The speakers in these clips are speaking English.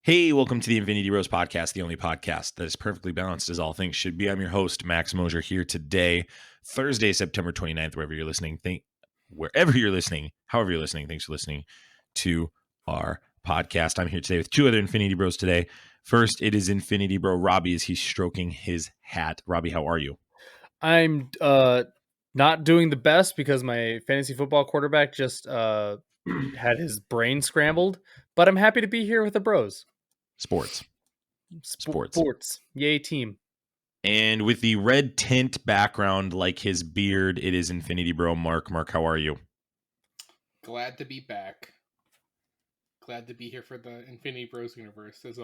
Hey, welcome to the Infinity Rose podcast, the only podcast that is perfectly balanced as all things should be. I'm your host, Max Mosier, here today, Thursday, September 29th, wherever you're listening. However you're listening, thanks for listening to our podcast. I'm here today with two other Infinity Bros today. First, it is Infinity Bro Robbie as he's stroking his hat. Robbie, how are you? I'm not doing the best because my fantasy football quarterback just had his brain scrambled, but I'm happy to be here with the bros. Sports. Sports. Yay, team. And with the red tint background like his beard, it is Infinity Bro Mark. Mark, how are you? Glad to be back. Glad to be here for the Infinity Bros universe as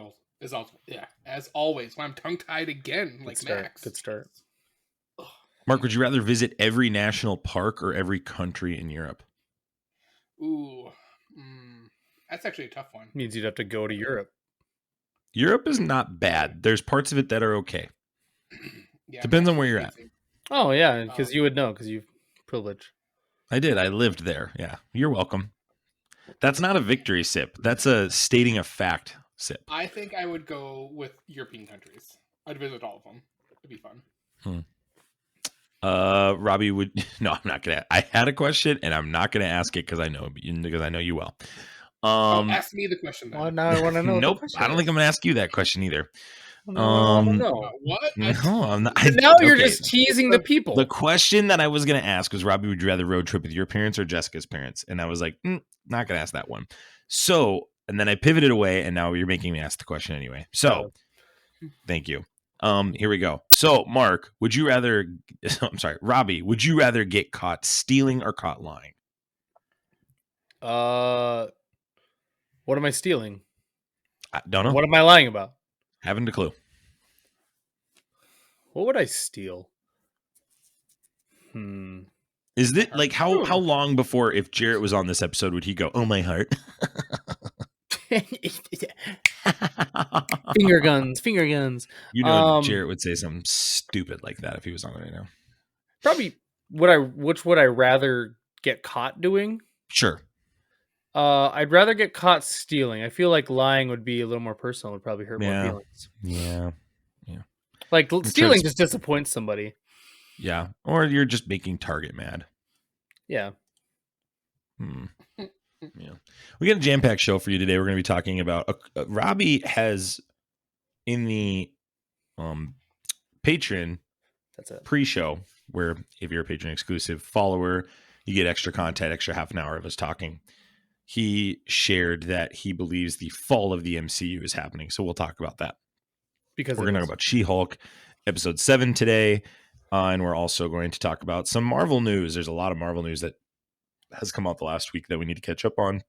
always. Well, I'm tongue tied again, like Max. Good start. Mark, would you rather visit every national park or every country in Europe? Ooh, that's actually a tough one. Means you'd have to go to Europe. Europe is not bad. There's parts of it that are okay. Yeah, depends on where you're at. Oh yeah, because you would know because you've privilege. I did. I lived there. Yeah, you're welcome. That's not a victory sip. That's a stating a fact sip. I think I would go with European countries. I'd visit all of them. It'd be fun. Robbie would. No, I'm not gonna. I had a question, and I'm not gonna ask it because I know you well. Ask me the question then. Well, now I want to know. Nope, I don't think I'm gonna ask you that question either. No. What? No, I'm not. Now you're just teasing the people. The question that I was gonna ask was, Robbie, would you rather road trip with your parents or Jessica's parents? And I was like, not gonna ask that one. So, and then I pivoted away, and now you're making me ask the question anyway. So, thank you. Here we go. So, Mark, would you rather? I'm sorry, Robbie, would you rather get caught stealing or caught lying? What am I stealing? I don't know. What am I lying about? Haven't a clue. What would I steal? Is it like how long before, if Jarrett was on this episode, would he go, "Oh, my heart"? Finger guns. You know, Jarrett would say something stupid like that if he was on right now. Probably. Which would I rather get caught doing? Sure. I'd rather get caught stealing. I feel like lying would be a little more personal. Would probably hurt more feelings. Yeah. Like stealing just disappoints somebody. Yeah, or you're just making Target mad. Yeah. Yeah. We got a jam-packed show for you today. We're going to be talking about Robbie has in the Patreon pre-show, where if you're a Patreon exclusive follower, you get extra content, extra half an hour of us talking. He shared that he believes the fall of the MCU is happening. So we'll talk about that. Because we're going to talk about She-Hulk episode 7 today. And we're also going to talk about some Marvel news. There's a lot of Marvel news that has come out the last week that we need to catch up on.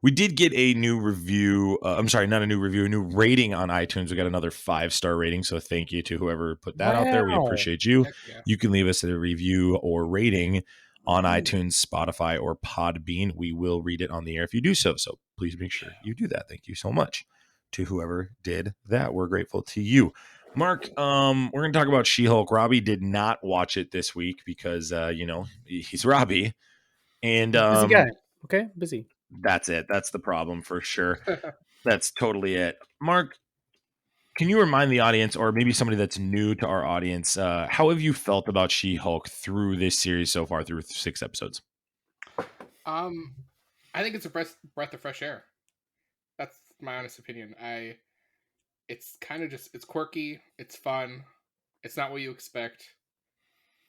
We did get a new review. I'm sorry, not a new review, a new rating on iTunes. We got another 5-star rating. So thank you to whoever put that out there. We appreciate you. Yeah. You can leave us a review or rating on iTunes, Spotify, or Podbean. We will read it on the air if you do so. So please make sure you do that. Thank you so much to whoever did that. We're grateful to you. Mark, we're going to talk about She-Hulk. Robbie did not watch it this week because, he's Robbie. And busy guy. Okay, busy. That's it. That's the problem for sure. That's totally it. Mark, can you remind the audience, or maybe somebody that's new to our audience, how have you felt about She-Hulk through this series so far, through 6 episodes? I think it's a breath of fresh air. That's my honest opinion. It's kind of just, it's quirky, it's fun, it's not what you expect.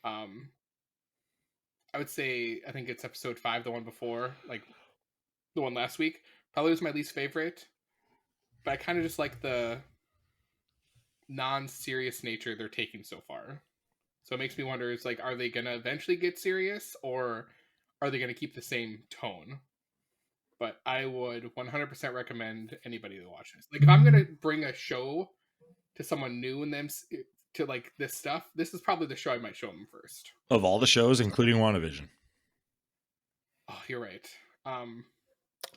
I would say, I think it's episode 5, the one before, like the one last week, probably was my least favorite, but I kind of just like the non-serious nature they're taking so far. So it makes me wonder, is like, are they going to eventually get serious, or are they going to keep the same tone? But I would 100% recommend anybody to watch this. Like, if I'm going to bring a show to someone new and them to like this stuff, this is probably the show I might show them first. Of all the shows, including WandaVision. Oh, you're right.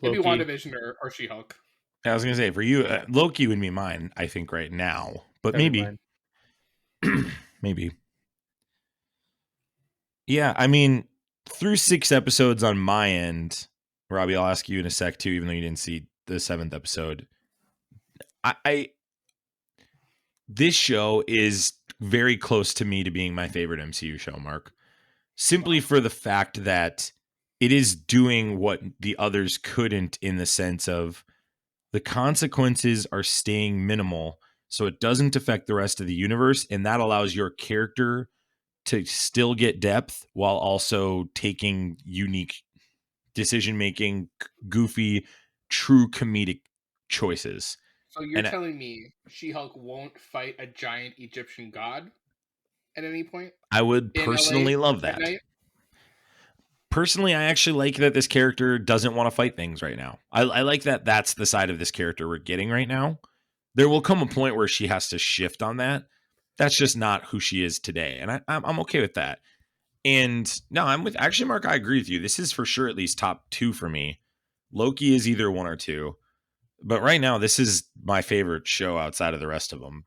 Maybe WandaVision or She-Hulk. I was going to say, for you, Loki would be mine, I think, right now. But maybe. Maybe. Yeah, I mean, through 6 episodes on my end, Robbie, I'll ask you in a sec too, even though you didn't see the 7th episode. I this show is very close to me to being my favorite MCU show, Mark. Simply for the fact that it is doing what the others couldn't, in the sense of the consequences are staying minimal, so it doesn't affect the rest of the universe, and that allows your character to still get depth while also taking unique decision making, goofy, true comedic choices. So you're And telling me She-Hulk won't fight a giant Egyptian god at any point I would in personally LA love at that. night? Personally, I actually like that this character doesn't want to fight things right now. I like that that's the side of this character we're getting right now. There will come a point where she has to shift on that. That's just not who she is today. And I'm okay with that. And no, I'm with, actually, Mark, I agree with you. This is for sure at least top 2 for me. Loki is either 1 or 2. But right now, this is my favorite show outside of the rest of them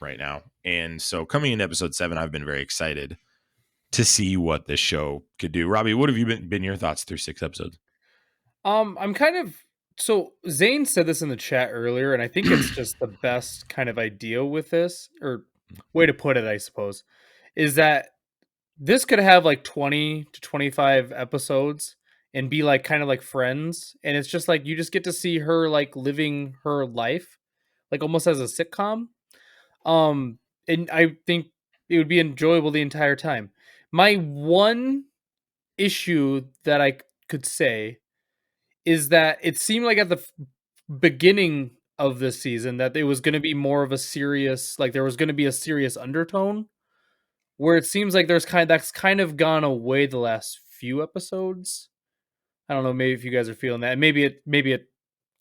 right now. And so coming into episode 7, I've been very excited to see what this show could do. Robbie, what have you been your thoughts through 6 episodes? I'm kind of so Zane said this in the chat earlier, and I think it's just the best kind of idea with this, or way to put it, I suppose, is that this could have like 20 to 25 episodes and be like kind of like Friends, and it's just like you just get to see her like living her life, like almost as a sitcom. And I think it would be enjoyable the entire time. My one issue that I could say is that it seemed like at the beginning of this season that it was going to be more of a serious, like there was going to be a serious undertone, where it seems like that's kind of gone away the last few episodes. I don't know, maybe if you guys are feeling that. Maybe it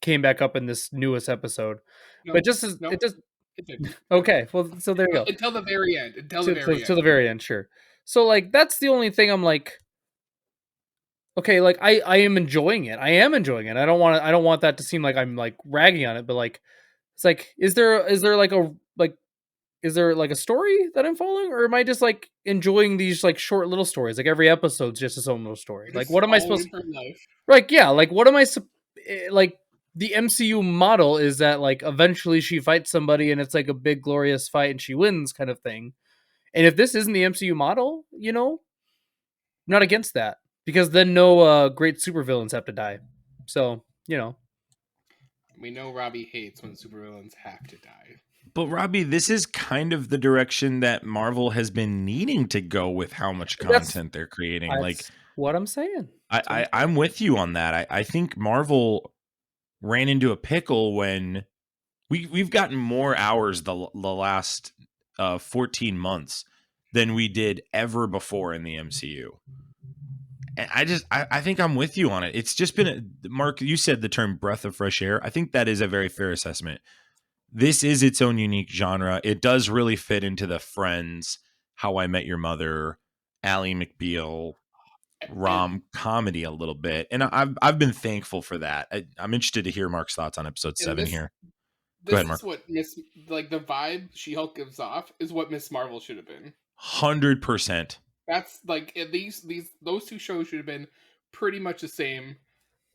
came back up in this newest episode. No, But no, it just it didn't. okay, well, so there you go. Until the very end. Until the very To end. the very end, sure. So like that's the only thing I'm like, okay, like I am enjoying it. I am enjoying it. I don't want that to seem like I'm like ragging on it, but like it's like is there like a like is there like a story that I'm following, or am I just like enjoying these like short little stories? Like every episode's just its own little story. Like Just what am I supposed following her life. like yeah, like what am I like the MCU model is that like eventually she fights somebody and it's like a big glorious fight and she wins kind of thing. And if this isn't the MCU model, you know, I'm not against that, because then no great supervillains have to die. So, you know. We know Robbie hates when supervillains have to die. But Robbie, this is kind of the direction that Marvel has been needing to go with how much content they're creating. That's like what I'm saying. I'm with you on that. I think Marvel ran into a pickle when we've gotten more hours the last 14 months than we did ever before in the MCU. And I think I'm with you on it. It's just been Mark, you said the term breath of fresh air. I think that is a very fair assessment. This is its own unique genre. It does really fit into the Friends, How I Met Your Mother, Ally McBeal rom comedy a little bit, and I've been thankful for that. I'm interested to hear Mark's thoughts on episode 7 here. Go ahead, Mark. This is what like the vibe She-Hulk gives off is what Miss Marvel should have been. 100%. That's like those two shows should have been pretty much the same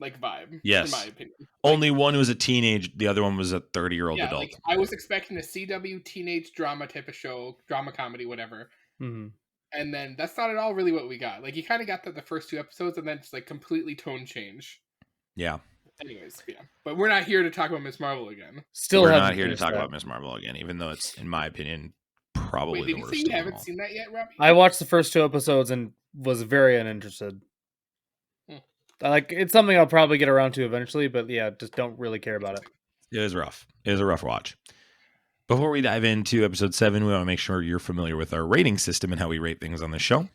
like vibe. Yes. In my opinion. Only one was a teenage, the other one was a 30-year-old adult. Like, I was expecting a CW teenage drama type of show, drama comedy, whatever. Mm-hmm. And then that's not at all really what we got. Like, you kind of got that the first 2 episodes, and then it's like completely tone change. Yeah. Anyways, yeah. But we're not here to talk about Miss Marvel again. We're not here to talk about Miss Marvel again, even though it's, in my opinion, probably Wait, did the you worst. say you haven't seen that yet, Robbie? I watched the first 2 episodes and was very uninterested. Like, it's something I'll probably get around to eventually, but yeah, just don't really care about it. It was rough. It was a rough watch. Before we dive into episode 7, we want to make sure you're familiar with our rating system and how we rate things on the show.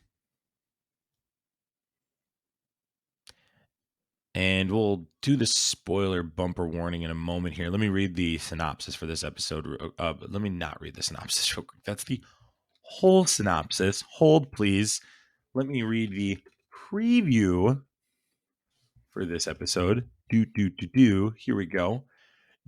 And we'll do the spoiler bumper warning in a moment here. Let me read the synopsis for this episode. Let me not read the synopsis real quick. That's the whole synopsis. Hold, please. Let me read the preview for this episode. Here we go.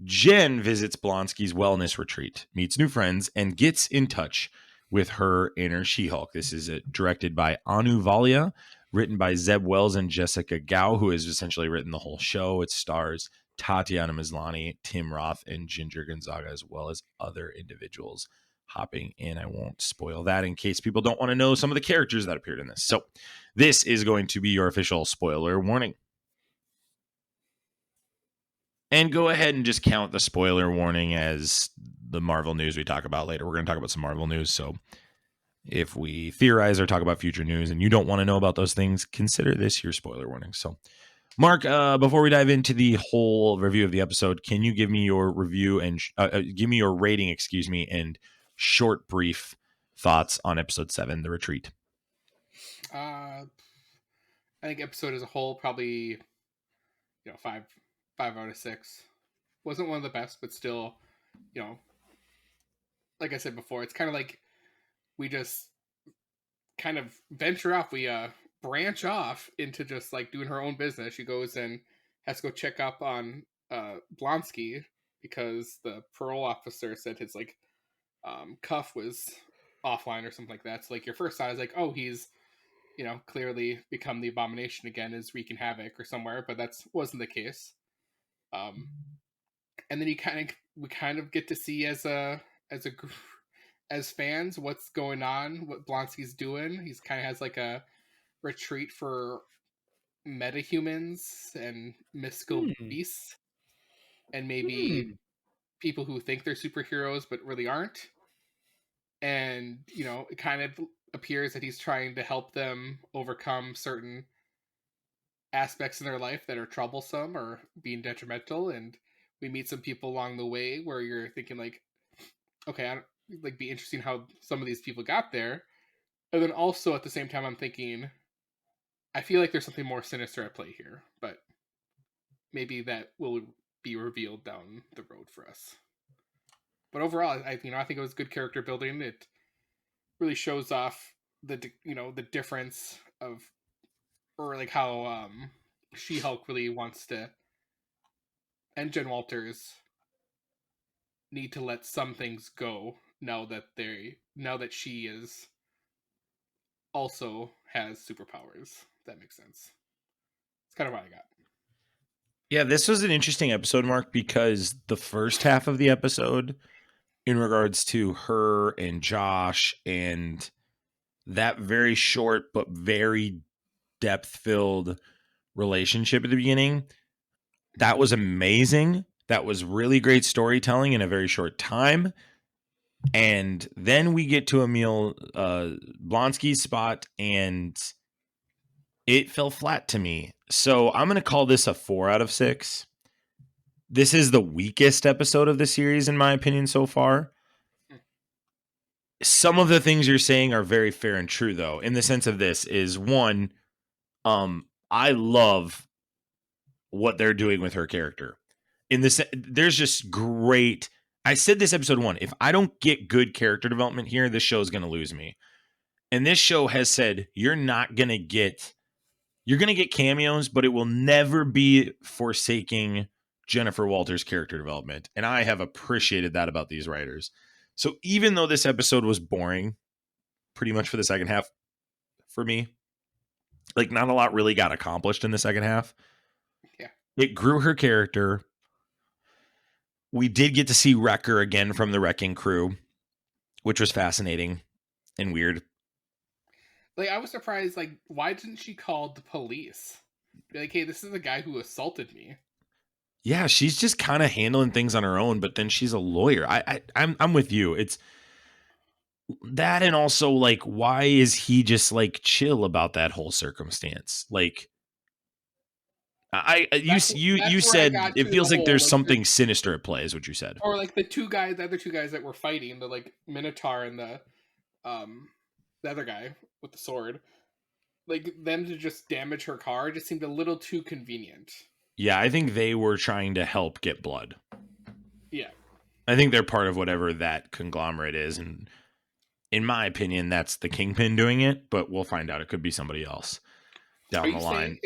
Jen visits Blonsky's wellness retreat, meets new friends, and gets in touch with her inner She-Hulk. This is directed by Anu Valia, written by Zeb Wells and Jessica Gao, who has essentially written the whole show. It stars Tatiana Maslany, Tim Roth, and Ginger Gonzaga, as well as other individuals hopping in. I won't spoil that in case people don't want to know some of the characters that appeared in this. So this is going to be your official spoiler warning. And go ahead and just count the spoiler warning as the Marvel news we talk about later. We're going to talk about some Marvel news. So if we theorize or talk about future news and you don't want to know about those things, consider this your spoiler warning. So, Mark, before we dive into the whole review of the episode, can you give me your review and give me your rating, and short, brief thoughts on episode 7, The Retreat? I think episode as a whole, probably, 5 out of 6. Wasn't one of the best, but still, like I said before, it's kind of like we just kind of venture off. We branch off into just like doing her own business. She goes and has to go check up on Blonsky because the parole officer said his like cuff was offline or something like that. So like your first thought is like, oh, he's clearly become the Abomination again, is wreaking havoc or somewhere, but that wasn't the case. And then we kind of get to see as fans what's going on, what Blonsky's doing. He's kind of has like a retreat for metahumans and mystical beasts, and maybe people who think they're superheroes but really aren't. And it kind of appears that he's trying to help them overcome certain aspects in their life that are troublesome or being detrimental. And we meet some people along the way where you're thinking like, okay, I don't like be interesting how some of these people got there. And then also at the same time, I'm thinking, I feel like there's something more sinister at play here, but maybe that will be revealed down the road for us. But overall, I think it was good character building. It really shows off the difference of, or like how She-Hulk really wants to, and Jen Walters need to let some things go now that she is also has superpowers. If that makes sense. It's kind of what I got. Yeah, this was an interesting episode, Mark, because the first half of the episode, in regards to her and Josh and that very short but very depth-filled relationship at the beginning, that was amazing. That was really great storytelling in a very short time. And then we get to Emil Blonsky's spot, and it fell flat to me. So I'm going to call this a 4 out of 6. This is the weakest episode of the series, in my opinion, so far. Some of the things you're saying are very fair and true, though, in the sense of this is, one, I love what they're doing with her character. In this, there's just great. I said this episode 1. If I don't get good character development here, this show is going to lose me. And this show has said you're going to get cameos, but it will never be forsaking Jennifer Walters' character development. And I have appreciated that about these writers. So even though this episode was boring, pretty much for the second half for me, like not a lot really got accomplished in the second half. Yeah. It grew her character. We did get to see Wrecker again from the Wrecking Crew, which was fascinating and weird. Like, I was surprised, like, why didn't she call the police? Be like, hey, this is the guy who assaulted me. Yeah, she's just kind of handling things on her own, but then she's a lawyer. I'm with you. It's that, and also like, why is he just like chill about that whole circumstance? Like, you said it feels like there's something sinister at play, is what you said. Or like the other two guys that were fighting, the like Minotaur and the other guy with the sword, like them to just damage her car just seemed a little too convenient. Yeah, I think they were trying to help get blood. Yeah. I think they're part of whatever that conglomerate is, and in my opinion, that's the Kingpin doing it, but we'll find out. It could be somebody else down the line.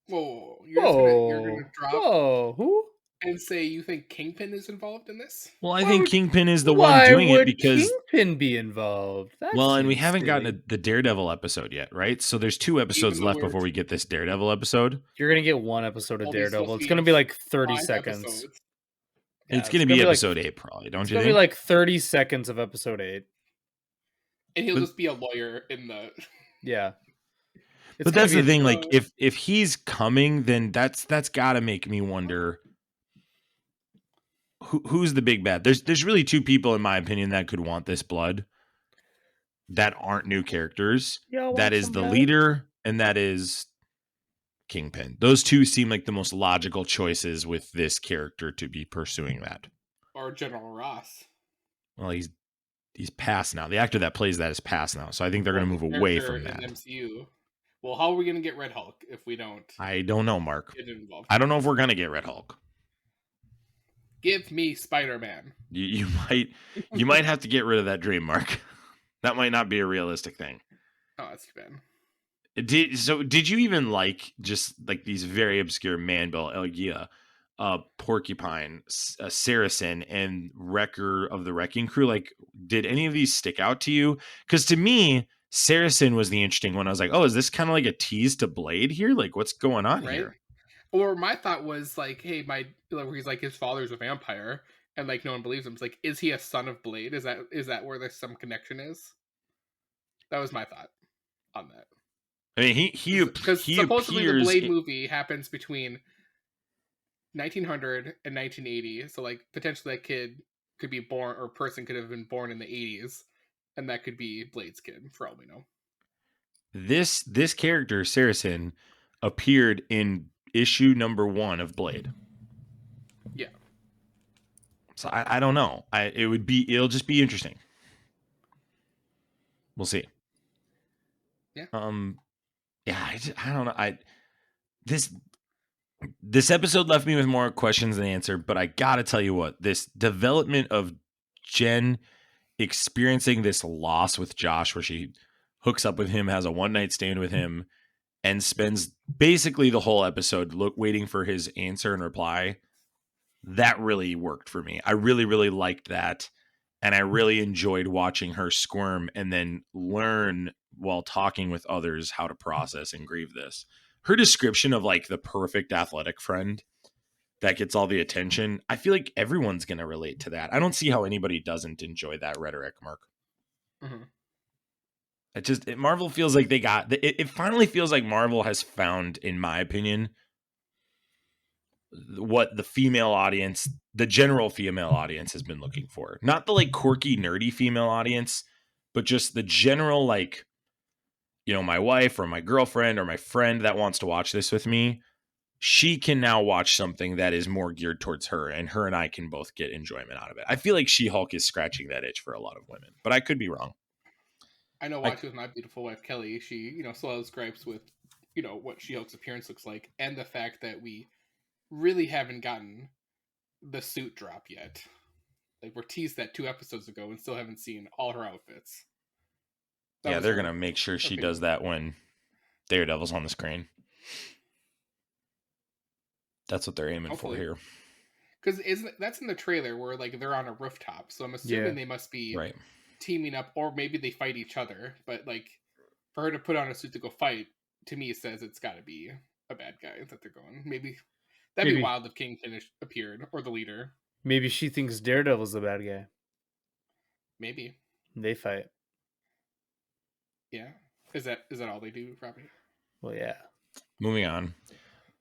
You're gonna drop. Whoa, who? and say you think Kingpin is involved in this? Well, I Why think would Kingpin is the one why doing it would because, Kingpin be involved? That well, and we seems haven't silly. gotten the Daredevil episode yet, right? So there's 2 episodes Even though left before we get this Daredevil episode. You're gonna get one episode of all these Daredevil. supposed It's to gonna be be like 30 5 seconds. episodes. Yeah, It's going to be like episode 8, probably, don't it's you gonna think? be like 30 seconds of episode 8. And he'll But- just be a lawyer in the Yeah. It's But gonna that's be the a- thing. Like, if he's coming, then that's got to make me wonder who's the big bad. There's really 2 people, in my opinion, that could want this blood that aren't new characters. Y'all want That is some the blood? leader, and that is Kingpin. Those 2 seem like the most logical choices with this character to be pursuing that. or General Ross. Well, he's passed now. The actor that plays that is passed now, so I think they're going to Well, move the away character from that. in MCU. Well, how are we going to get Red Hulk if we don't I don't know, Mark. get involved? I don't know if we're going to get Red Hulk. Give me Spider-Man. You might have to get rid of that dream, Mark. That might not be a realistic thing. Oh, that's too bad. Did you even like just like these very obscure Manville, Elgia, Porcupine, Saracen, and Wrecker of the Wrecking Crew? Like, did any of these stick out to you? Because to me, Saracen was the interesting one. I was like, oh, is this kind of like a tease to Blade here? Like, what's going on Right? here? Or my thought was like, hey, where he's like his father's a vampire, and like no one believes him. It's like, is he a son of Blade? Is that where there's some connection is? That was my thought on that. I mean, Because he supposedly the appears Blade movie happens between 1900 and 1980, so like potentially that kid could be born, or person could have been born in the 80s, and that could be Blade's kid for all we know. This character Saracen appeared in issue number 1 of Blade. Yeah. So I don't know. It'll just be interesting. We'll see. Yeah. Yeah. I don't know. This episode left me with more questions than answer, but I gotta tell you what, this development of Jen experiencing this loss with Josh, where she hooks up with him, has a one night stand with him, and spends basically the whole episode waiting for his answer and reply. That really worked for me. I really, really liked that. And I really enjoyed watching her squirm and then learn while talking with others how to process and grieve this. Her description of like the perfect athletic friend that gets all the attention, I feel like everyone's going to relate to that. I don't see how anybody doesn't enjoy that rhetoric, Mark. Mm-hmm. Marvel feels like it finally feels like Marvel has found, in my opinion, what the female audience, the general female audience, has been looking for. Not the like quirky, nerdy female audience, but just the general, like, you know, my wife or my girlfriend or my friend that wants to watch this with me. She can now watch something that is more geared towards her, and her and I can both get enjoyment out of it. I feel like She-Hulk is scratching that itch for a lot of women, but I could be wrong. I know watching with my beautiful wife Kelly, she, you know, still has gripes with, you know, what She-Hulk's appearance looks like, and the fact that we really haven't gotten the suit drop yet. Like, we're teased that 2 episodes ago and still haven't seen all her outfits. Yeah, they're gonna make sure she does that when Daredevil's on the screen. That's what they're aiming for here. Because that's in the trailer where like they're on a rooftop, so I'm assuming they must be right. teaming up, or maybe they fight each other. But like, for her to put on a suit to go fight, to me, it says it's got to be a bad guy that they're going. Maybe that'd be wild if Kingpin appeared, or the leader. Maybe she thinks Daredevil's the bad guy. Maybe they fight. Yeah, is that all they do, Robbie? Well, yeah. Moving on,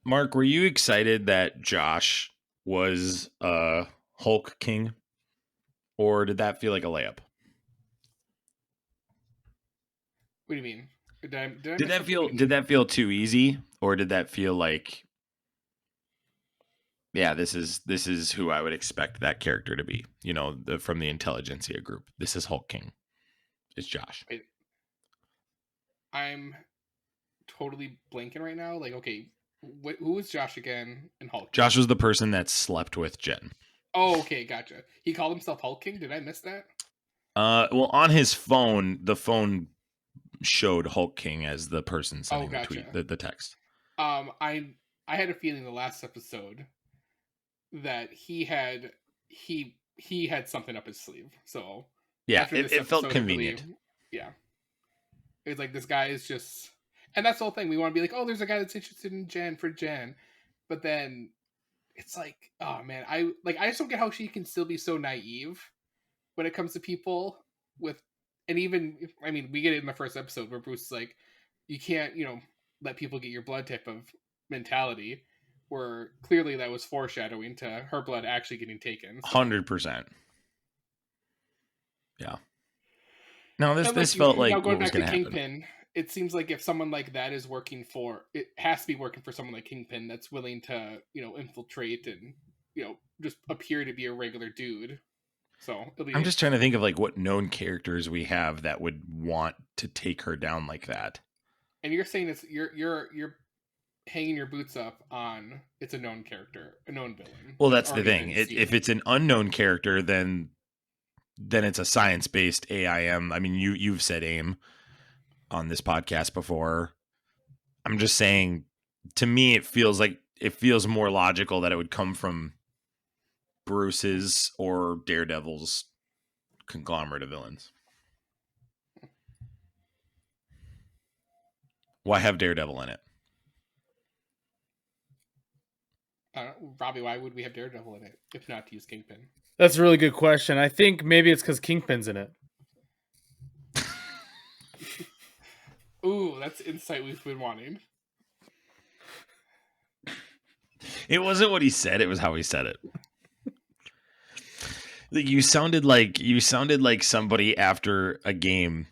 Mark, were you excited that Josh was Hulk King, or did that feel like a layup? What do you mean? Did that feel too easy, or did that feel like, yeah, this is who I would expect that character to be? You know, from the Intelligentsia group. This is Hulk King. It's Josh. Wait. I'm totally blanking right now. Like, okay, who was Josh again in Hulk King? Josh was the person that slept with Jen. Oh, okay, gotcha. He called himself Hulk King. Did I miss that? Well, on his phone, the phone showed Hulk King as the person sending the tweet, the text. I had a feeling the last episode that he had something up his sleeve. So Yeah, after this it felt episode, convenient. Yeah. It's like this guy is just, and that's the whole thing. We want to be like, oh, there's a guy that's interested in Jen for Jen, but then it's like, oh man, I just don't get how she can still be so naive when it comes to people with, and even, I mean, we get it in the first episode where Bruce is like, you can't, let people get your blood type of mentality, where clearly that was foreshadowing to her blood actually getting taken. 100%. Yeah. No, this Like felt like now going what was back to going to happen. Kingpin, it seems like if someone like that is working for, it has to be working for someone like Kingpin that's willing to, infiltrate and, just appear to be a regular dude. So I'm just trying to think of like what known characters we have that would want to take her down like that. And you're saying it's you're hanging your boots up on it's a known character, a known villain. Well, that's the thing. If it's an unknown character, then it's a science-based AIM. I mean, you've said AIM on this podcast before. I'm just saying, to me, it feels more logical that it would come from Bruce's or Daredevil's conglomerate of villains. Why have Daredevil in it? Robbie, why would we have Daredevil in it if not to use Kingpin? That's a really good question. I think maybe it's because Kingpin's in it. Ooh, that's insight we've been wanting. It wasn't what he said, it was how he said it. You sounded like somebody after a game,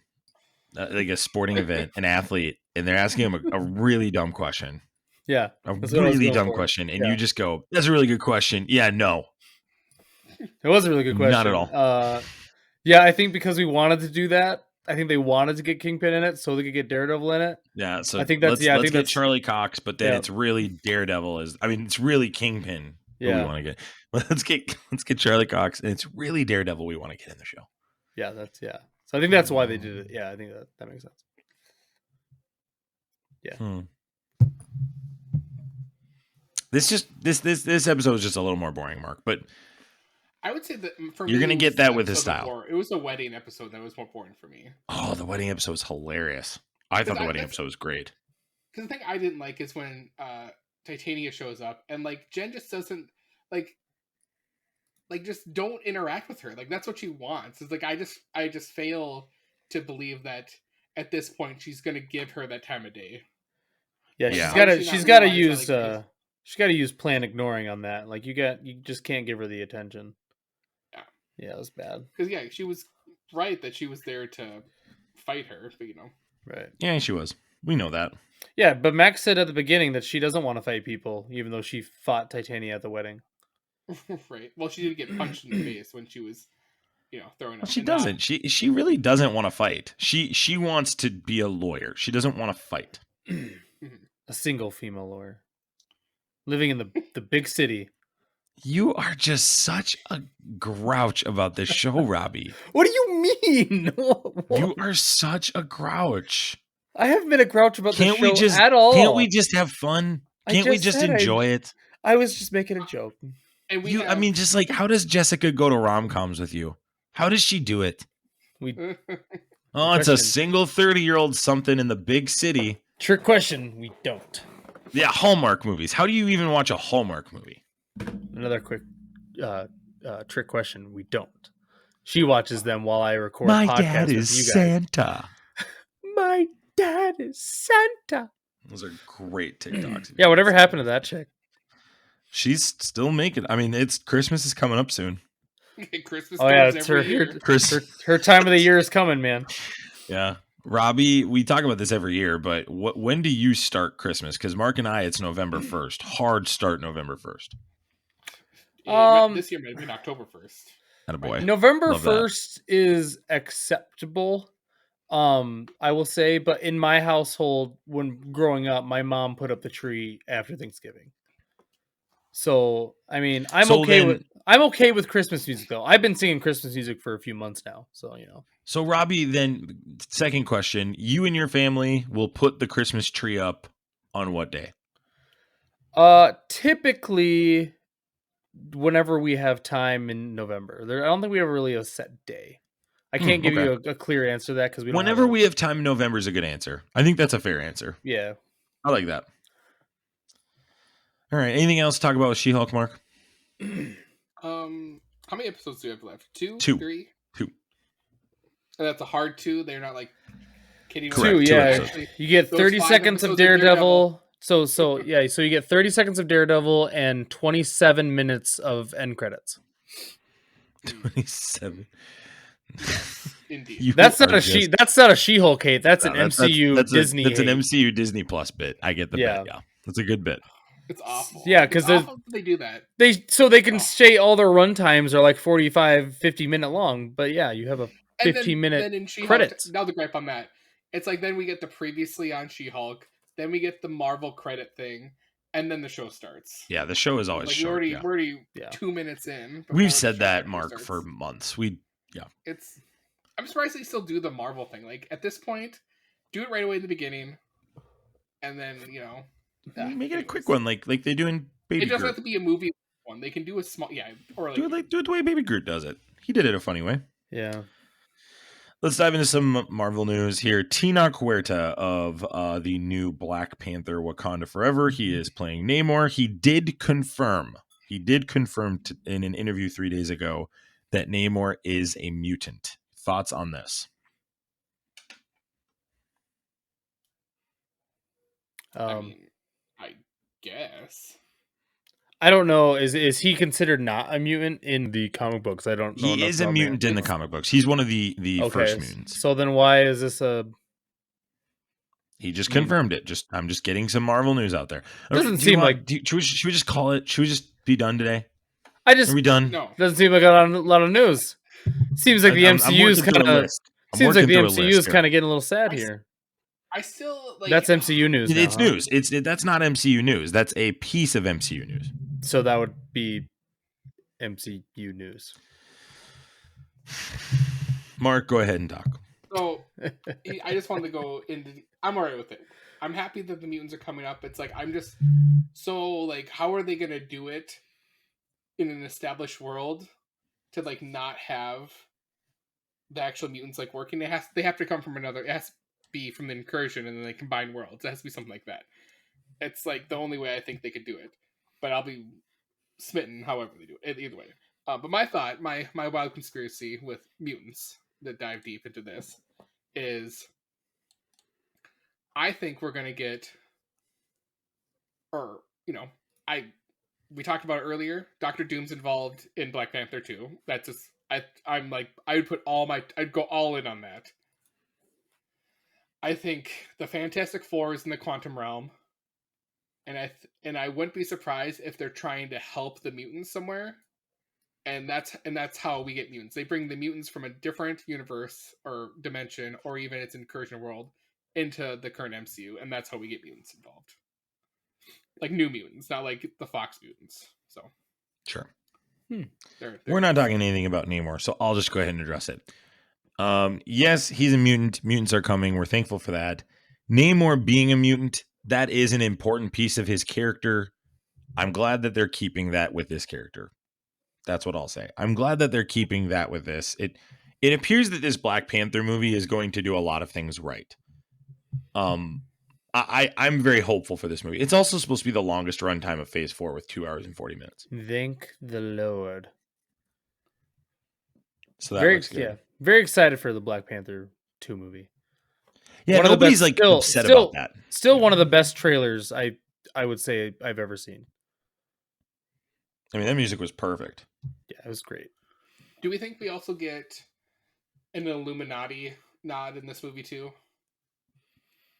like a sporting event, an athlete, and they're asking him a really dumb question. Yeah. A really dumb question. And you just go, that's a really good question. Yeah, no. It was a really good question. Not at all. Yeah, I think because we wanted to do that, I think they wanted to get Kingpin in it so they could get Daredevil in it. Yeah, so I think that's let's get Charlie Cox, but then it's really Daredevil it's really Kingpin we want to get. Let's get Charlie Cox, and it's really Daredevil we want to get in the show. Yeah, so I think that's why they did it. Yeah, I think that makes sense. Yeah. This episode is just a little more boring, Mark, but I would say that for you're gonna get that with his style. Before. It was a wedding episode that was more boring for me. Oh, the wedding episode was hilarious. I thought the wedding episode was great. Because the thing I didn't like is when Titania shows up and like Jen just doesn't like just don't interact with her. Like that's what she wants. It's like I just fail to believe that at this point she's gonna give her that time of day. Yeah, she's gotta use plan ignoring on that. Like you just can't give her the attention. Yeah, it was bad. Because she was right that she was there to fight her, but Right. Yeah, she was. We know that. Yeah, but Max said at the beginning that she doesn't want to fight people, even though she fought Titania at the wedding. Right. Well, she did get punched in the face when she was, throwing up. Well, she doesn't. She really doesn't want to fight. She wants to be a lawyer. She doesn't want to fight. A single female lawyer. Living in the big city. You are just such a grouch about this show, Robbie. What do you mean? You are such a grouch. I haven't been a grouch about this show at all. Can't we just have fun? Can't we just enjoy it? I was just making a joke. And I mean, just like, how does Jessica go to rom-coms with you? How does she do it? It's a single 30-year-old something in the big city. Trick question, we don't. Yeah, Hallmark movies. How do you even watch a Hallmark movie? Another quick trick question, we don't. She watches them while I record My podcasts dad with is you guys. Santa. My dad is Santa. Those are great TikToks. Yeah, whatever happened to that chick? She's still making. I mean, Christmas is coming up soon. Christmas. Oh yeah, it's her time of the year is coming, man. Yeah, Robbie, we talk about this every year, but when do you start Christmas? Because Mark and I, it's November 1st. Hard start November 1st. This year might have been October 1st. Attaboy. November 1st is acceptable. I will say, but in my household, when growing up, my mom put up the tree after Thanksgiving. So, I mean, I'm okay with Christmas music though. I've been singing Christmas music for a few months now, so So, Robbie, then second question: you and your family will put the Christmas tree up on what day? Typically whenever we have time in November. I don't think we have really a set day. I can't give you a clear answer to that because we don't. Whenever we have time in November is a good answer. I think that's a fair answer. Yeah, I like that. All right. Anything else to talk about with She-Hulk, Mark? How many episodes do we have left? 2? 2. 3? 2. And that's a hard 2. They're not like kidding. Correct. 2, 2 yeah. episodes. You get 30 seconds of Daredevil. So yeah, so you get 30 seconds of Daredevil and 27 minutes of end credits. 27. Indeed. That's not a She-Hulk hate. That's an MCU Disney. That's an MCU Disney Plus bit. I get the bit. Yeah, that's a good bit. It's awful. Yeah, because they do that. They can say all their runtimes are like 45, 50-minute long, but yeah, you have a 15-minute credits. Now the gripe on that, it's like then we get the previously on She-Hulk, then we get the Marvel credit thing, and then the show starts. Yeah, the show is always like short. We're already 2 minutes in. We've said that, Mark, for months. I'm surprised they still do the Marvel thing. Like at this point, do it right away in the beginning, and then make it a quick one, like they do in Baby Groot. It doesn't have to be a movie one. They can do a small, or like do it the way Baby Groot does it. He did it a funny way. Yeah. Let's dive into some Marvel news here. Tenoch Huerta of the new Black Panther Wakanda Forever. He is playing Namor. He did confirm in an interview 3 days ago that Namor is a mutant. Thoughts on this? I guess. I don't know. Is he considered not a mutant in the comic books? I don't know. He is a mutant in the comic books. He's one of the first mutants. So then why is this a... He just confirmed it. I'm just getting some Marvel news out there. Doesn't seem like... Should we just call it? Should we just be done today? Are we done? No. Doesn't seem like a lot of news. Seems like the MCU's kind of... Seems like the MCU's kind of getting a little sad here. I still like... That's MCU news. It's news. That's not MCU news. That's a piece of MCU news. So that would be MCU news. Mark, go ahead and talk. So I just wanted to go into... I'm alright with it. I'm happy that the mutants are coming up. It's like, I'm just... So, like, how are they going to do it in an established world to, like, not have the actual mutants, like, working? They have to come from another... It has to be from the incursion and then they combine worlds. It has to be something like that. It's, like, the only way I think they could do it. But I'll be smitten however they do it, either way. But my thought, my wild conspiracy with mutants that dive deep into this is, I think we're going to get, we talked about it earlier, Dr. Doom's involved in Black Panther 2. That's just, I'm like, I'd go all in on that. I think the Fantastic Four is in the quantum realm. And I wouldn't be surprised if they're trying to help the mutants somewhere, and that's how we get mutants. They bring the mutants from a different universe or dimension, or even its incursion world, into the current MCU, and that's how we get mutants involved. Like new mutants, not like the Fox mutants. So sure, they're we're not talking anything about Namor, so I'll just go ahead and address it. Yes, he's a mutant. Mutants are coming. We're thankful for that. Namor being a mutant, that is an important piece of his character. I'm glad that they're keeping that with this character. That's what I'll say. I'm glad that they're keeping that with this. It appears that this Black Panther movie is going to do a lot of things right. I'm very hopeful for this movie. It's also supposed to be the longest runtime of Phase 4 with 2 hours and 40 minutes. Thank the Lord. So that looks good. Yeah, very excited for the Black Panther 2 movie. Yeah, nobody's like upset about that. Still one of the best trailers I would say I've ever seen. I mean, that music was perfect. Yeah, it was great. Do we think we also get an Illuminati nod in this movie too?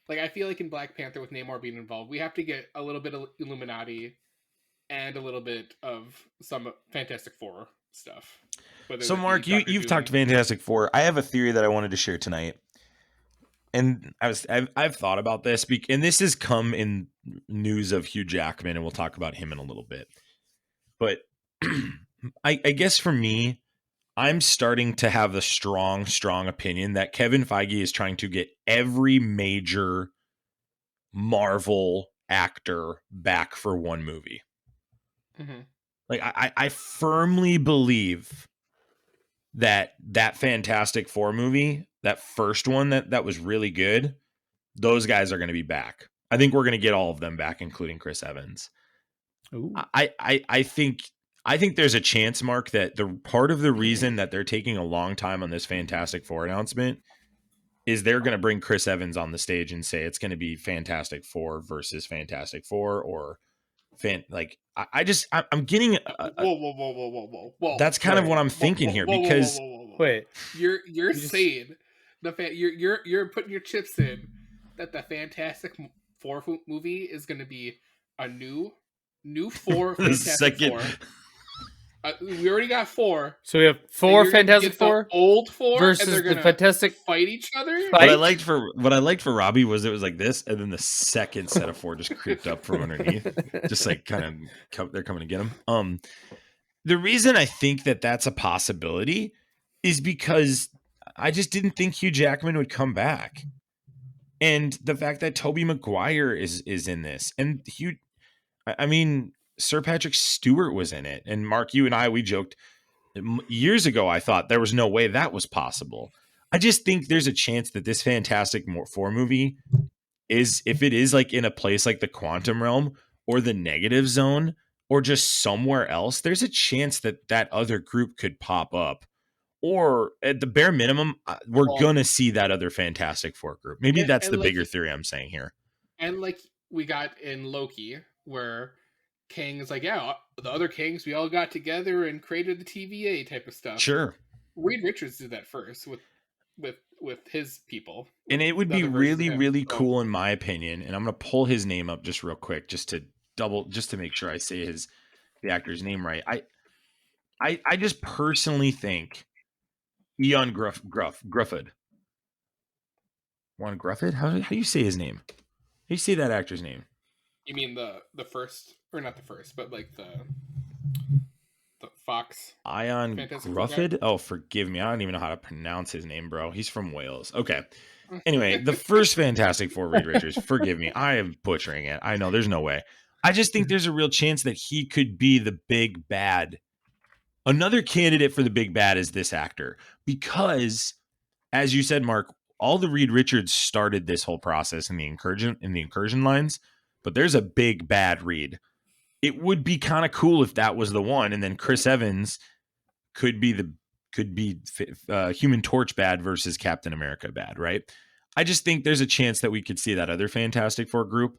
Like, I feel like in Black Panther with Namor being involved, we have to get a little bit of Illuminati and a little bit of some Fantastic Four stuff. So, Mark, you've talked Fantastic Four. I have a theory that I wanted to share tonight. And I've thought about this, and this has come in news of Hugh Jackman, and we'll talk about him in a little bit. But I guess for me, I'm starting to have the strong opinion that Kevin Feige is trying to get every major Marvel actor back for one movie. Mm-hmm. Like I firmly believe that Fantastic Four movie, that first one that was really good, those guys are going to be back. I think we're going to get all of them back, including Chris Evans. Ooh. I think there's a chance, Mark, that the part of the reason that they're taking a long time on this Fantastic Four announcement is they're going to bring Chris Evans on the stage and say it's going to be Fantastic Four versus Fantastic Four, or I'm getting whoa. that's kind of what I'm thinking here, because Wait, you're saying you're putting your chips in that the Fantastic Four movie is going to be a new four the Fantastic second Four. We already got 4. so we have 4 Fantastic Four old 4 versus and they're the gonna Fantastic fight each other. Fight? what I liked for Robbie was it was like this, and then the second set of 4 just creeped up from underneath, just like kind of they're coming to get him. The reason I think that that's a possibility is because I just didn't think Hugh Jackman would come back, and the fact that Tobey Maguire is in this, and I mean, Sir Patrick Stewart was in it, and Mark, you and I, we joked years ago, I thought there was no way that was possible. I just think there's a chance that this Fantastic Four movie is, if it is like in a place like the quantum realm or the negative zone or just somewhere else, there's a chance that that other group could pop up. Or at the bare minimum, we're going to see that other Fantastic Four group. Maybe that's the bigger theory I'm saying here. And like we got in Loki, where Kang is like, yeah, the other Kangs, we all got together and created the TVA type of stuff. Sure. Reed Richards did that first with his people. And it would be really, really cool, in my opinion. And I'm going to pull his name up just real quick, just to make sure I say the actor's name right. I just personally think Ian Grufford. Juan Grufford? How do you say his name? How do you say that actor's name? You mean the first, or not the first, but like the Fox? Ian Grufford? Oh, forgive me. I don't even know how to pronounce his name, bro. He's from Wales. Okay. Anyway, the first Fantastic Four, Reed Richards. Forgive me. I am butchering it. I know there's no way. I just think there's a real chance that he could be the big bad. Another candidate for the big bad is this actor, because, as you said, Mark, all the Reed Richards started this whole process in the incursion lines, but there's a big bad Reed. It would be kind of cool if that was the one, and then Chris Evans could be Human Torch bad versus Captain America bad, right? I just think there's a chance that we could see that other Fantastic Four group.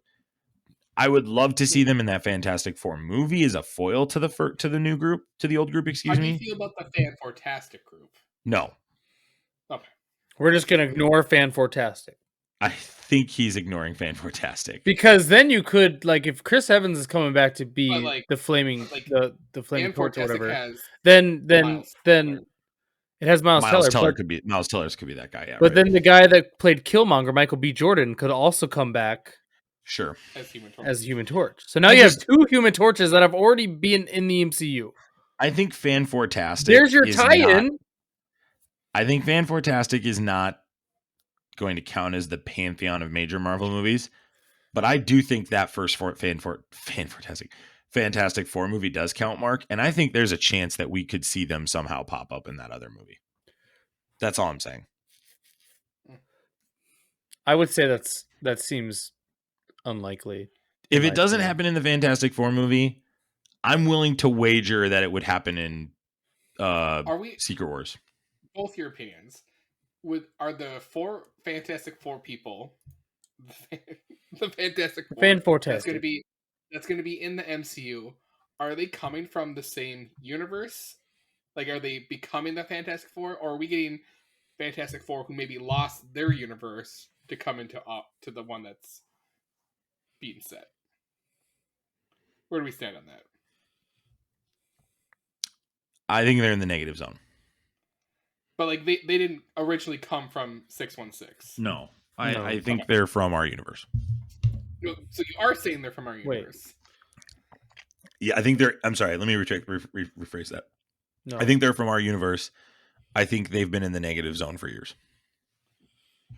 I would love to see them in that Fantastic Four movie as a foil to the new group, to the old group. Excuse me. How do you feel about the Fan-Fortastic group? No. Okay. We're just gonna ignore Fan-Fortastic. I think he's ignoring Fan-Fortastic, because then you could, like, if Chris Evans is coming back to be the flaming torch or whatever, then it has Miles Teller. Miles Teller could be that guy. Yeah, but then the guy that played Killmonger, Michael B. Jordan, could also come back. Sure. As Human Torch. So now you have 2 Human Torches that have already been in the MCU. I think Fan-Fortastic. There's your tie-in. I think Fan-Fortastic is not going to count as the pantheon of major Marvel movies, but I do think that first Fantastic Four movie does count, Mark, and I think there's a chance that we could see them somehow pop up in that other movie. That's all I'm saying. I would say that seems unlikely. If it doesn't happen in the Fantastic Four movie, I'm willing to wager that it would happen in Secret Wars. Both your opinions. Are the 4 Fantastic Four people the Fantastic Four that's going to be in the MCU? Are they coming from the same universe? Like, are they becoming the Fantastic Four, or are we getting Fantastic Four who maybe lost their universe to come into to the one that's being set? Where do we stand on that? I think they're in the negative zone. But like they didn't originally come from 616. No. I think they're from our universe. No, so you are saying they're from our universe. Yeah, I think they're. I'm sorry. Let me rephrase that. No. I think they're from our universe. I think they've been in the negative zone for years.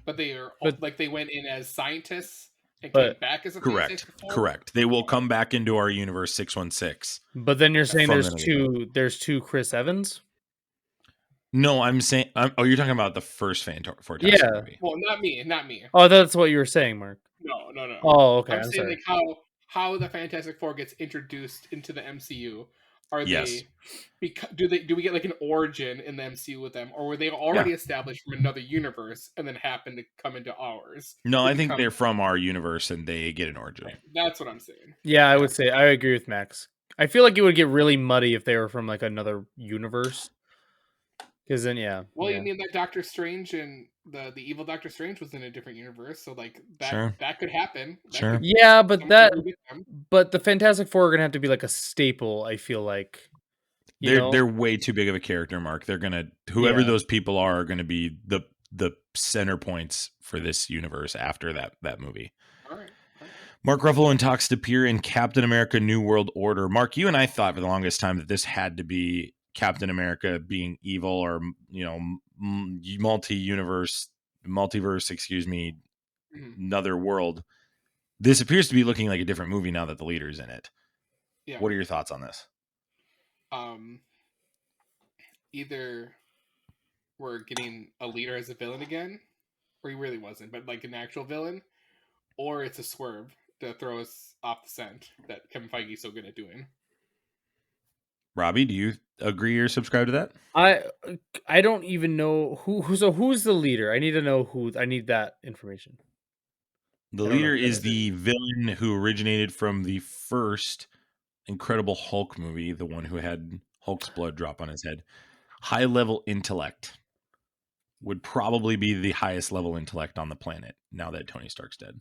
But they went in as scientists and came But back as a Correct. Fantastic Four? Correct. They will come back into our universe 616. but then you're saying From there's the get-go. two Chris Evans? No, I'm saying. Oh, you're talking about the first Fantastic Yeah. movie. Well, not me, not me. Oh, that's what you were saying, Mark. No, no, no. Oh, okay. I'm I'm saying sorry. like how the Fantastic Four gets introduced into the MCU. Are Yes. do we get like an origin in the MCU with them, or were they already established from another universe and then happen to come into ours? No, to I think become- they're from our universe and they get an origin. Right, that's what I'm saying. Yeah, I would say I agree with Max. I feel like it would get really muddy if they were from like another universe. Because then, Well, yeah. you mean that Doctor Strange and the evil Doctor Strange was in a different universe, so like that Sure. that could happen. That Sure. could- Yeah, but somebody would get them. but the Fantastic Four are gonna have to be like a staple. I feel like They're way too big of a character, Mark. They're gonna whoever Yeah. those people are gonna be the center points for this universe after that movie. All right. Mark Ruffalo and talks to appear in Captain America: New World Order. Mark, you and I thought for the longest time that this had to be Captain America being evil, or multiverse, another world. This appears to be looking like a different movie now that the leader's in it. Yeah. What are your thoughts on this? Either we're getting a leader as a villain again, or he really wasn't, but like an actual villain, or it's a swerve to throw us off the scent that Kevin Feige's so good at doing. Robbie, do you agree or subscribe to that? I don't even know who's the leader. I need to know who. I need that information. The I don't know leader who that is is. the villain who originated from the first Incredible Hulk movie, the one who had Hulk's blood drop on his head. High level intellect. Would probably be the highest level intellect on the planet now that Tony Stark's dead.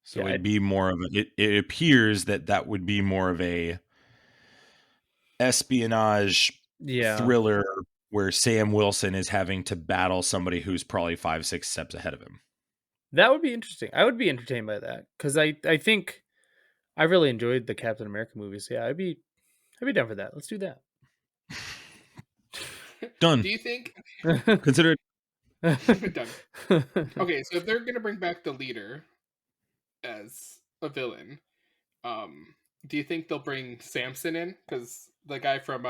So Yeah, it'd be more of a. It appears that would be more of a espionage thriller where Sam Wilson is having to battle somebody who's probably 5-6 steps ahead of him. That would be interesting. I would be entertained by that because I think I really enjoyed the Captain America movies. Yeah, I'd be down for that. Let's do that. Done. Do you think? Consider it Done. Okay, so if they're gonna bring back the leader as a villain, do you think they'll bring Samson in? Because the guy from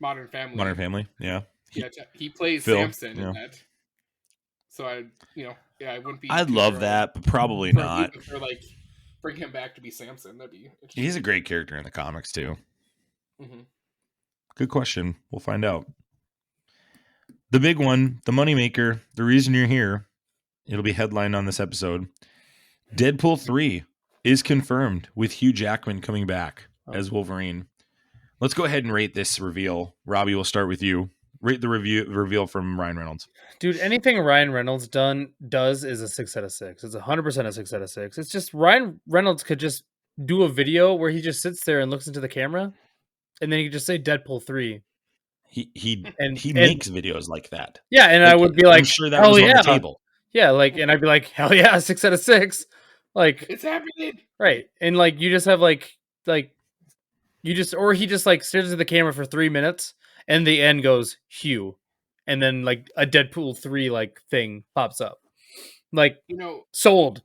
Modern Family. Modern Family, yeah. He plays Phil, Samson in that. So I wouldn't be. I'd too love thrilled that, but probably for not. If they're like bring him back to be Samson, that'd be interesting. He's a great character in the comics too. Mm-hmm. Good question. We'll find out. The big one, the moneymaker, the reason you're here, it'll be headlined on this episode. Deadpool 3 is confirmed with Hugh Jackman coming back as Wolverine. Let's go ahead and rate this reveal. Robbie, we'll start with you. Rate the reveal from Ryan Reynolds. Dude, anything Ryan Reynolds does is a 6 out of 6. It's 100% a 6 out of 6. It's just Ryan Reynolds could just do a video where he just sits there and looks into the camera, and then he could just say Deadpool 3. He And makes videos like that. Yeah, and like, I would be like, I'm sure that was on the table. Yeah, like, and I'd be like, hell yeah, 6 out of 6. Like, it's happening. Right. And like you just have like you just, or he just like stares at the camera for 3 minutes and the end goes Hugh. And then like a Deadpool 3 like thing pops up. Like, sold.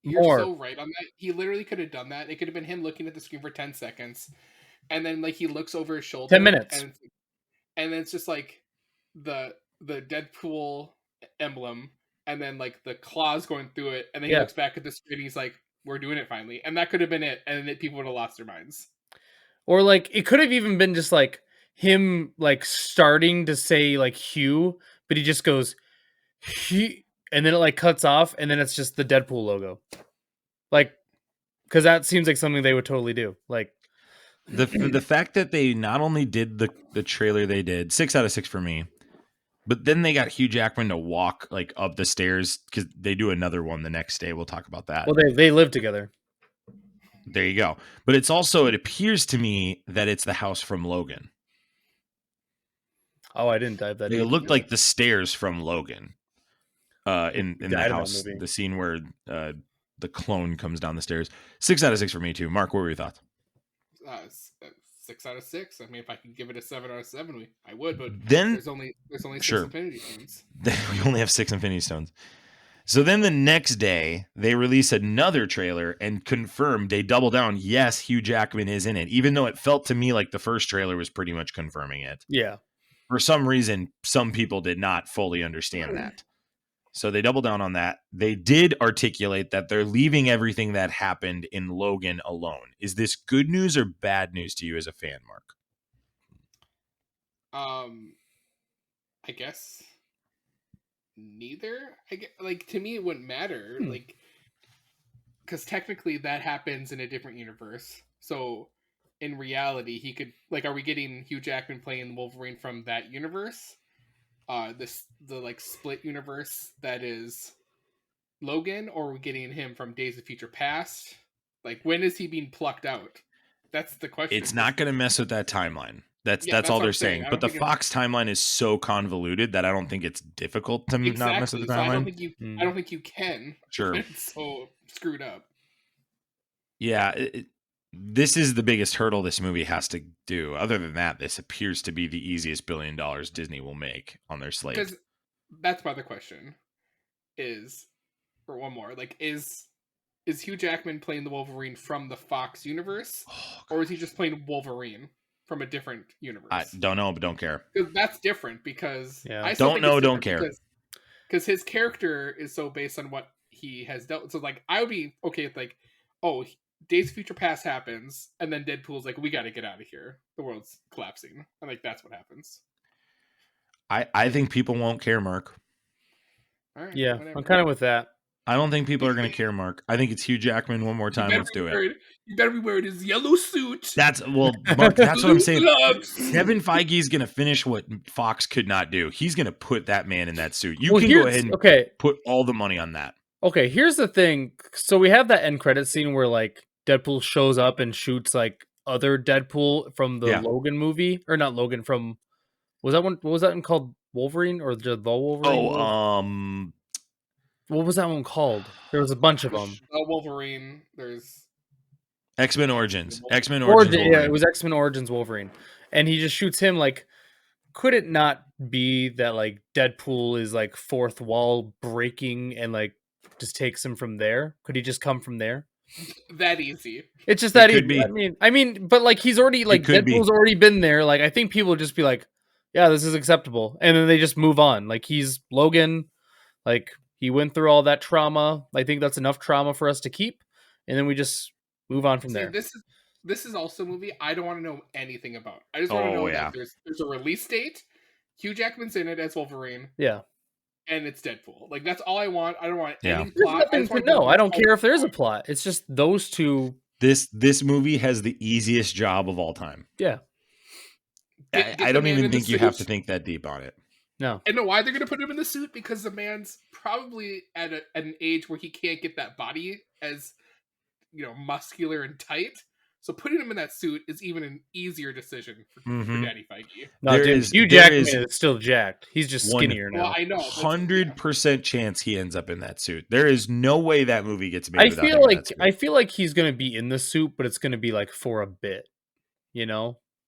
You're More. so right on that. He literally could have done that. It could have been him looking at the screen for 10 seconds. And then like he looks over his shoulder. 10 minutes. And then it's just like the Deadpool emblem. And then like the claws going through it. And then he looks back at the screen and he's like, we're doing it finally. And that could have been it. And then people would have lost their minds. Or like it could have even been just like him like starting to say like Hugh, but he just goes he, and then it like cuts off and then it's just the Deadpool logo. Like, because that seems like something they would totally do. Like the fact that they not only did the trailer they did, 6 out of 6 for me, but then they got Hugh Jackman to walk like up the stairs because they do another one the next day. We'll talk about that. Well, they live together. There you go. But it's also, it appears to me that it's the house from Logan. Oh, I didn't dive that. It looked like the stairs from Logan. In the house, movie. the scene where the clone comes down the stairs. 6 out of 6 for me too. Mark, what were your thoughts? 6 out of 6. I mean, if I could give it a 7 out of 7, I would. But Then there's only 6 sure. Infinity Stones. We only have 6 Infinity Stones. So then the next day, they release another trailer and confirm, they double down, yes, Hugh Jackman is in it, even though it felt to me like the first trailer was pretty much confirming it. Yeah. For some reason, some people did not fully understand that. So they double down on that. They did articulate that they're leaving everything that happened in Logan alone. Is this good news or bad news to you as a fan, Mark? I guess neither. I get, like, to me it wouldn't matter, like, because technically that happens in a different universe. So in reality, he could, like, are we getting Hugh Jackman playing Wolverine from that universe? The like split universe that is Logan, or are we getting him from Days of Future Past? Like, when is he being plucked out? That's the question. It's not going to mess with that timeline. That's all they're saying. But the Fox timeline is so convoluted that I don't think it's difficult to not mess with the timeline. So I don't think you can. Sure. It's so screwed up. Yeah, this is the biggest hurdle this movie has to do. Other than that, this appears to be the easiest $1 billion Disney will make on their slate. Because that's my other question. Or one more. Like, is Hugh Jackman playing the Wolverine from the Fox universe, or is he just playing Wolverine from a different universe? I don't know, but don't care. Because that's different. Because I don't know, don't care. Because his character is so based on what he has dealt with. So, like, I would be okay with, like, oh, Days of Future Past happens, and then Deadpool's like, we got to get out of here. The world's collapsing. And, like, that's what happens. I think people won't care, Mark. All right, yeah, whatever. I'm kind of with that. I don't think people are going to care, Mark. I think it's Hugh Jackman one more time. Let's do it. You better be wearing his yellow suit. Mark, that's what I'm saying. Kevin Feige is going to finish what Fox could not do. He's going to put that man in that suit. You can go ahead and put all the money on that. Okay, here's the thing. So we have that end credit scene where, like, Deadpool shows up and shoots, like, other Deadpool from the Logan movie. Or not Logan, from... what was that one called? Wolverine? Or the Wolverine? What was that one called? There was a bunch of them. Wolverine. There's X-Men Origins. X-Men Origins. Yeah, it was X-Men Origins Wolverine, and he just shoots him. Like, could it not be that, like, Deadpool is, like, fourth wall breaking and, like, just takes him from there? Could he just come from there? That easy? It's just that easy. I mean, but, like, he's already, like, Deadpool's already been there. Like, I think people would just be like, yeah, this is acceptable, and then they just move on. Like, he's Logan, like. He went through all that trauma. I think that's enough trauma for us to keep, and then we just move on from there. This is also a movie I don't want to know anything about. I just want to know that there's a release date. Hugh Jackman's in it as Wolverine. Yeah, and it's Deadpool. Like, that's all I want. I don't want any plot. I don't care if there's a plot. It's just those two. This movie has the easiest job of all time. Yeah, I don't even think you have to think that deep on it. No. I know why they're going to put him in the suit, because the man's probably at an age where he can't get that body as, muscular and tight. So putting him in that suit is even an easier decision for Daddy Feige. No, Hugh Jackman is still jacked. He's just skinnier now. Well, I know. 100% chance he ends up in that suit. There is no way that movie gets made. I feel like he's going to be in the suit, but it's going to be, like, for a bit,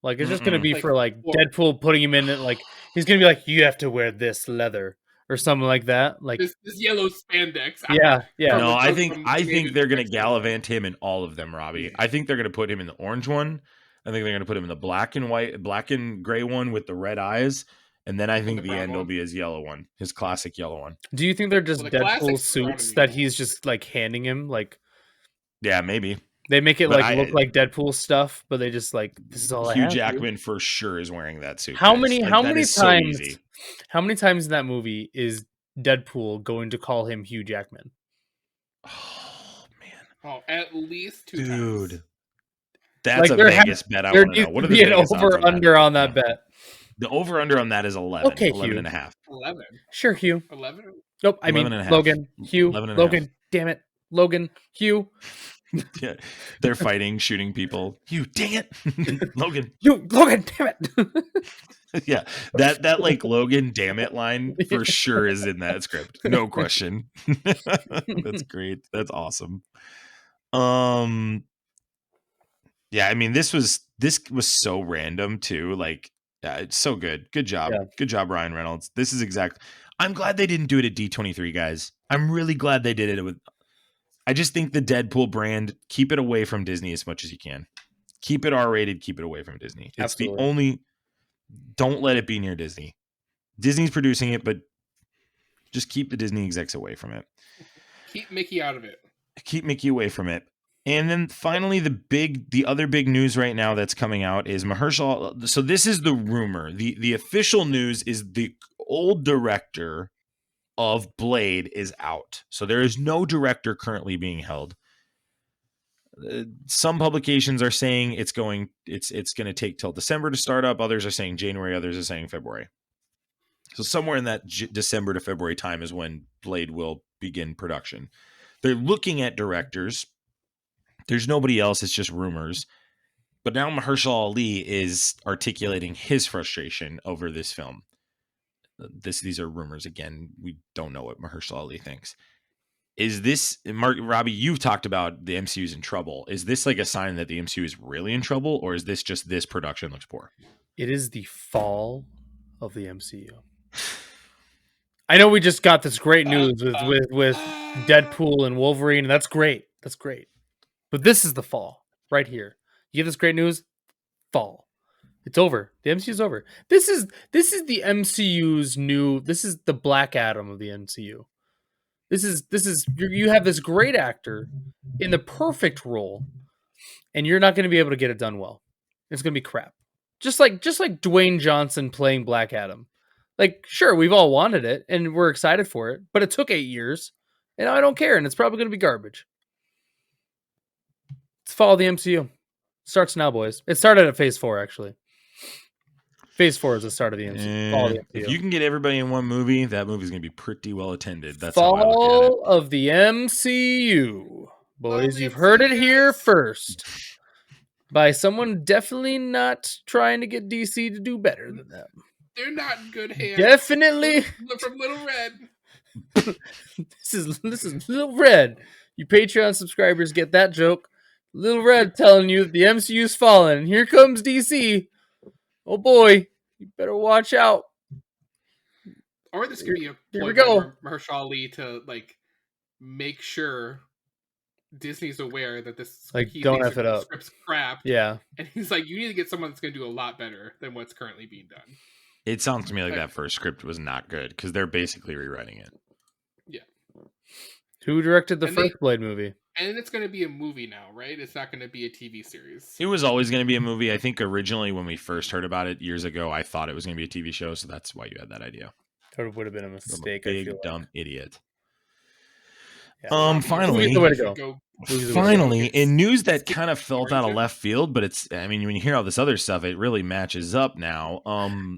Like, it's just going to be for, like, Deadpool putting him in it, like, he's going to be like, you have to wear this leather or something like that. Like this yellow spandex. Yeah. No, I think they're going to gallivant him in all of them, Robbie. I think they're going to put him in the orange one. I think they're going to put him in the black and gray one with the red eyes. And then I think the end will be his yellow one, his classic yellow one. Do you think they're just Deadpool suits that he's just, like, handing him? Like, yeah, maybe. They make it look like Deadpool stuff, but they just, like, this is all I have. Hugh Jackman for sure is wearing that suit. How many times in that movie is Deadpool going to call him Hugh Jackman? Oh man. Oh, at least 2 times. Dude. That's a Vegas bet. I want to know. What are the Vegas over under on that bet? The over under on that is 11. Okay, 11 and a half. 11. Sure, Hugh. 11. Nope. I mean Logan. Hugh. Logan. Damn it. Logan. Hugh. Yeah, they're fighting, shooting people. You, dang it, Logan. You, Logan, damn it. Yeah, that like Logan, damn it line for sure is in that script, no question. That's great. That's awesome. Yeah, I mean, this was so random too. Like, it's so good. Good job. Yeah. Good job, Ryan Reynolds. This is exact. I'm glad they didn't do it at D23, guys. I'm really glad they did it with. I just think the Deadpool brand, keep it away from Disney as much as you can. Keep it R-rated. Keep it away from Disney. It's the Absolutely. only. Don't let it be near Disney. Disney's producing it, but just keep the Disney execs away from it. Keep Mickey out of it. Keep Mickey away from it. And then finally, the other big news right now that's coming out is Mahershala. So this is the rumor. The official news is the old director of Blade is out. So there is no director currently being held. Some publications are saying it's going to take till December to start up. Others are saying January. Others are saying February. So somewhere in that December to February time is when Blade will begin production. They're looking at directors. There's nobody else. It's just rumors. But now Mahershala Ali is articulating his frustration over this film. These are rumors. Again, we don't know what Mahershala Ali thinks. Is this, Robbie, you've talked about the MCU's in trouble. Is this like a sign that the MCU is really in trouble, or is this just this production looks poor? It is the fall of the MCU. I know we just got this great news with Deadpool and Wolverine, and that's great. That's great. But this is the fall right here. You get this great news? Fall. It's over. The MCU's over. This is the MCU's new. This is the Black Adam of the MCU. This is you have this great actor in the perfect role, and you're not going to be able to get it done well. It's going to be crap. Just like Dwayne Johnson playing Black Adam. Like, sure, we've all wanted it and we're excited for it, but it took 8 years, and I don't care, and it's probably going to be garbage. Let's follow the MCU. Starts now, boys. It started at Phase 4, actually. Phase 4 is the start of the MCU. Follow the MCU. If you can get everybody in one movie, that movie's going to be pretty well attended. That's Fall how I look at it. of the MCU. Boys, you've heard it here first. By someone definitely not trying to get DC to do better than them. They're not in good hands. Definitely. From Little Red. This is Little Red. You Patreon subscribers get that joke. Little Red telling you that the MCU's fallen. And here comes DC. Oh boy, you better watch out. Or this could be a Here we point go. by Mahershala Ali to like make sure Disney's aware that this don't F it up. Script's crap. Yeah. And he's like, you need to get someone that's going to do a lot better than what's currently being done. It sounds to me like that first script was not good because they're basically rewriting it. Yeah. Who directed the first Blade movie? And it's going to be a movie now, right? It's not going to be a TV series. It was always going to be a movie. I think originally when we first heard about it years ago, I thought it was going to be a TV show. So that's why you had that idea. That would have been a mistake. I'm a big, dumb idiot. Yeah. Finally, the way to go. Finally, in news that kind of felt out of left field, but it's, I mean, when you hear all this other stuff, it really matches up now.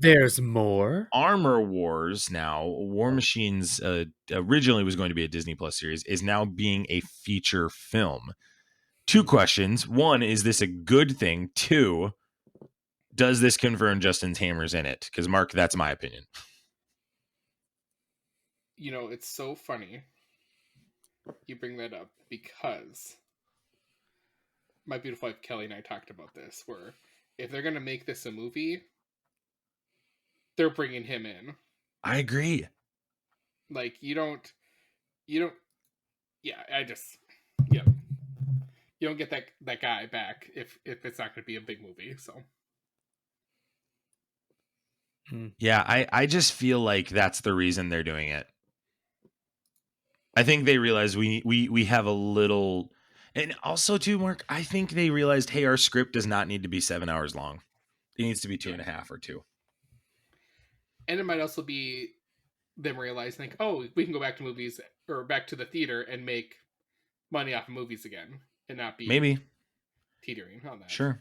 There's more. Armor Wars now, War Machines originally was going to be a Disney Plus series, is now being a feature film. 2 questions. 1, is this a good thing? 2, does this confirm Justin's Hammer's in it? Because, Mark, that's my opinion. You know, it's so funny you bring that up because my beautiful wife Kelly and I talked about this, where if they're going to make this a movie, they're bringing him in. I agree. Like, you don't, you don't get that guy back if it's not going to be a big movie. So yeah, I just feel like that's the reason they're doing it. I think they realize we have a little, and also too, Mark, I think they realized, hey, our script does not need to be 7 hours long. It needs to be 2.5 or 2. And it might also be them realizing, like, oh, we can go back to movies or back to the theater and make money off of movies again and not be maybe teetering on that. Sure.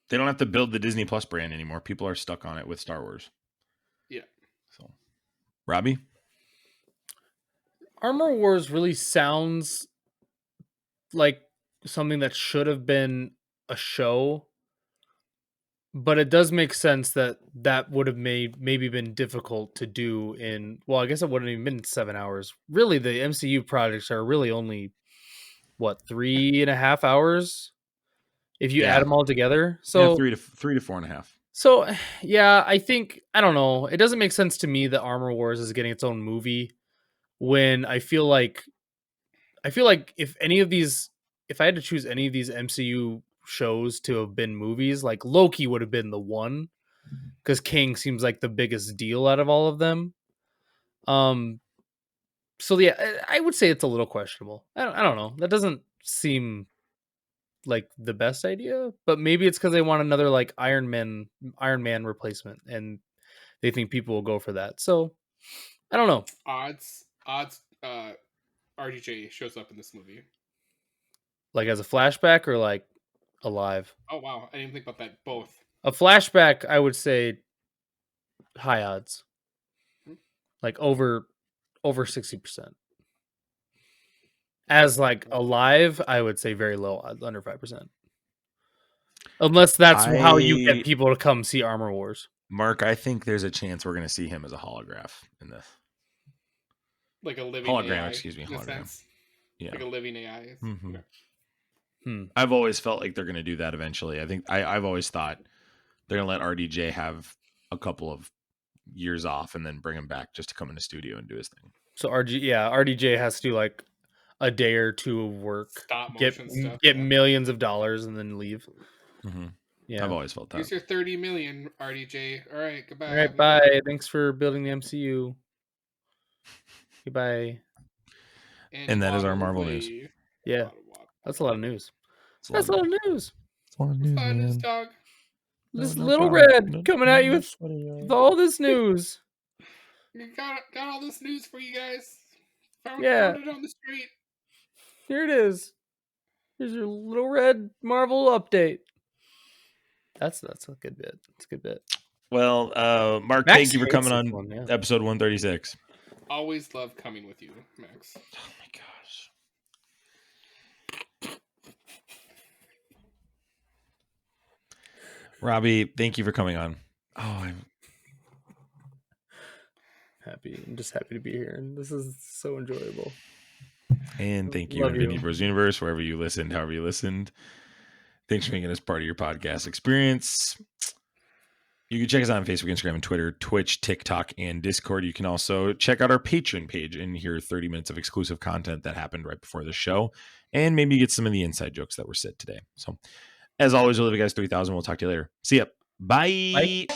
They don't have to build the Disney Plus brand anymore. People are stuck on it with Star Wars. Yeah. So, Robbie? Armor Wars really sounds like something that should have been a show, but it does make sense that would have maybe been difficult to do in, well, I guess it wouldn't have even been 7 hours. Really, the MCU projects are really only, 3.5 hours? if you Yeah. add them all together. So 3 to 4.5. So, yeah, I think I don't know. It doesn't make sense to me that Armor Wars is getting its own movie when I feel like if I had to choose any of these MCU shows to have been movies, like Loki would have been the one because King seems like the biggest deal out of all of them. So yeah, I would say it's a little questionable. I don't know. That doesn't seem like the best idea, but maybe it's because they want another like Iron Man replacement, and they think people will go for that. So I don't know. Odds. RDJ shows up in this movie. Like as a flashback or like alive? Oh wow, I didn't even think about that. Both. A flashback, I would say high odds, like over 60%. As like alive, I would say very low odds, under 5%. Unless that's how you get people to come see Armor Wars. Mark, I think there's a chance we're going to see him as a holograph in this. Like a living hologram, AI, excuse me, hologram. Yeah. Like a living AI. Mm-hmm. Okay. I've always felt like they're going to do that eventually. I think I've always thought they're going to let RDJ have a couple of years off and then bring him back just to come in the studio and do his thing. So RDJ has to do like a day or two of work, get millions of dollars, and then leave. Mm-hmm. Yeah, I've always felt that. Here's your 30 million, RDJ. All right, goodbye. All right, bye. Thanks for building the MCU. Goodbye. And that is our Marvel news. Yeah, that's a lot of news. That's a lot of news. It's a lot of news, man. Dog. This Little Red coming at you with all this news. We got all this news for you guys. Found it on the street. Here it is. Here's your Little Red Marvel update. That's a good bit. It's a good bit. Well, Mark, Max, thank you for coming on episode 136. Always love coming with you, Max. Oh my gosh. Robbie, thank you for coming on. Oh, I'm happy. I'm just happy to be here. This is so enjoyable. And thank you, Infinity Bros Universe, wherever you listened, however you listened. Thanks for making us part of your podcast experience. You can check us out on Facebook, Instagram, and Twitter, Twitch, TikTok, and Discord. You can also check out our Patreon page and hear 30 minutes of exclusive content that happened right before the show. And maybe get some of the inside jokes that were said today. So, as always, we'll leave you guys 3,000. We'll talk to you later. See ya. Bye.